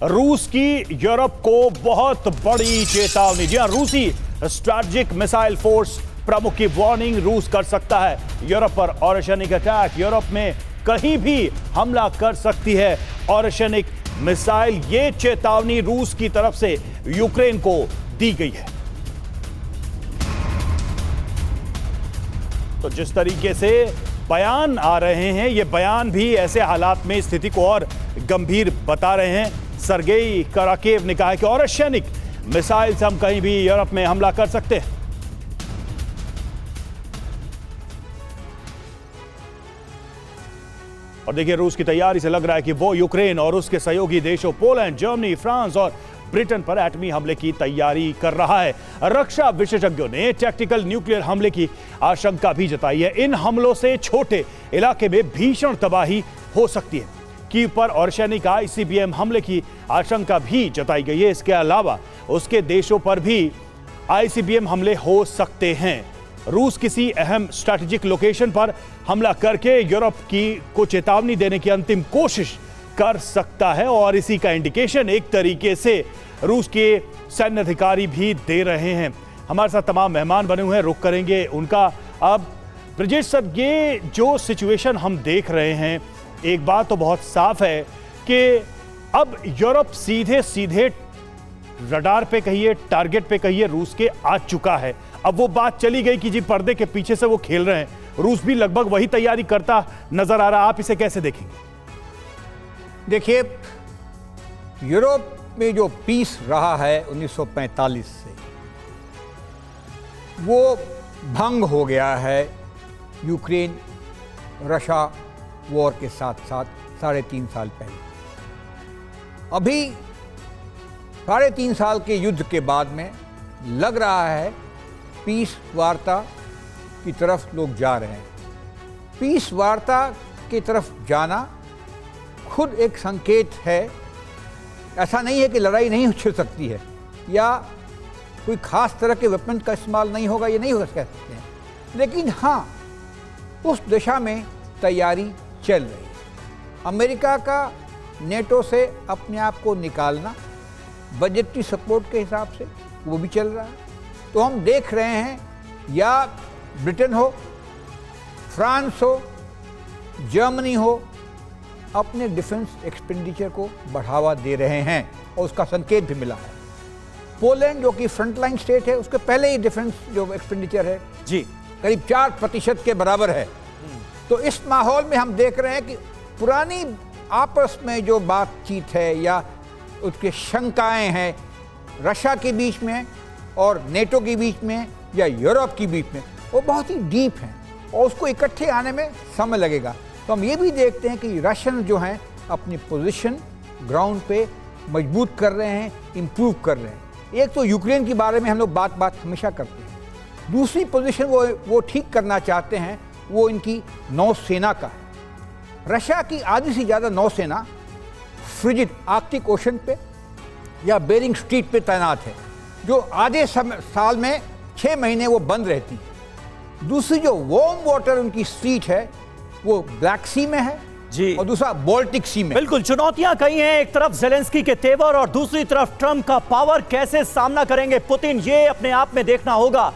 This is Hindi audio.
रूस की यूरोप को बहुत बड़ी चेतावनी। जी हां, रूसी स्ट्रैटेजिक मिसाइल फोर्स प्रमुख की वार्निंग, रूस कर सकता है यूरोप पर ऑर्शनिक अटैक। यूरोप में कहीं भी हमला कर सकती है ऑर्शनिक मिसाइल। ये चेतावनी रूस की तरफ से यूक्रेन को दी गई है। तो जिस तरीके से बयान आ रहे हैं, ये बयान भी ऐसे हालात में स्थिति को और गंभीर बता रहे हैं। सर्गेई कराकेव ने कहा है कि ऑर्शनिक मिसाइल से हम कहीं भी यूरोप में हमला कर सकते हैं। और देखिए, रूस की तैयारी से लग रहा है कि वो यूक्रेन और उसके सहयोगी देशों पोलैंड, जर्मनी, फ्रांस और ब्रिटेन पर एटमी हमले की तैयारी कर रहा है। रक्षा विशेषज्ञों ने टैक्टिकल न्यूक्लियर हमले की आशंका भी जताई है। इन हमलों से छोटे इलाके में भीषण तबाही हो सकती है। कीव पर ऑर्शनिक आईसीबीएम हमले की आशंका भी जताई गई है। इसके अलावा उसके देशों पर भी आईसीबीएम हमले हो सकते हैं। रूस किसी अहम स्ट्रैटेजिक लोकेशन पर हमला करके यूरोप को चेतावनी देने की अंतिम कोशिश कर सकता है, और इसी का इंडिकेशन एक तरीके से रूस के सैन्य अधिकारी भी दे रहे हैं। हमारे साथ तमाम मेहमान बने हुए हैं, रुक करेंगे उनका। अब ब्रिजेश सर, ये जो सिचुएशन हम देख रहे हैं, एक बात तो बहुत साफ है कि अब यूरोप सीधे सीधे रडार पे कहिए, टारगेट पे कहिए, रूस के आ चुका है। अब वो बात चली गई कि जी पर्दे के पीछे से वो खेल रहे हैं। रूस भी लगभग वही तैयारी करता नजर आ रहा। आप इसे कैसे देखेंगे? देखिए, यूरोप में जो पीस रहा है 1945 से, वो भंग हो गया है यूक्रेन रशिया वॉर के साथ साथ 3.5 साल पहले। अभी 3.5 साल के युद्ध के बाद में लग रहा है पीस वार्ता की तरफ लोग जा रहे हैं। पीस वार्ता की तरफ जाना खुद एक संकेत है। ऐसा नहीं है कि लड़ाई नहीं छिड़ सकती है या कोई खास तरह के वेपन का इस्तेमाल नहीं होगा, ये नहीं हो सकते हैं, लेकिन हाँ, उस दिशा में तैयारी चल रही है। अमेरिका का नेटो से अपने आप को निकालना, बजटरी सपोर्ट के हिसाब से वो भी चल रहा है। तो हम देख रहे हैं, या ब्रिटेन हो, फ्रांस हो, जर्मनी हो, अपने डिफेंस एक्सपेंडिचर को बढ़ावा दे रहे हैं, और उसका संकेत भी मिला है। पोलैंड जो कि फ्रंटलाइन स्टेट है, उसके पहले ही डिफेंस जो एक्सपेंडिचर है जी करीब 4% के बराबर है। तो इस माहौल में हम देख रहे हैं कि पुरानी आपस में जो बातचीत है या उसके शंकाएं हैं रशिया के बीच में और नेटो के बीच में या यूरोप के बीच में, वो बहुत ही डीप हैं और उसको इकट्ठे आने में समय लगेगा। तो हम ये भी देखते हैं कि रशियन जो हैं अपनी पोजीशन ग्राउंड पे मजबूत कर रहे हैं, इम्प्रूव कर रहे हैं। एक तो यूक्रेन के बारे में हम लोग बात हमेशा करते हैं। दूसरी पोजीशन वो ठीक करना चाहते हैं, वो इनकी नौसेना का है। रशिया की आधी से ज़्यादा नौसेना फ्रिजिड आर्कटिक ओशन पे या बेरिंग स्ट्रीट पे तैनात है, जो आधे साल में 6 महीने वो बंद रहती है। दूसरी जो वार्म वाटर उनकी स्ट्रीट है, वो ब्लैक सी में है जी, और दूसरा बाल्टिक सी में। बिल्कुल, चुनौतियां कई हैं। एक तरफ जेलेंस्की के तेवर और दूसरी तरफ ट्रंप का पावर। कैसे सामना करेंगे पुतिन, ये अपने आप में देखना होगा।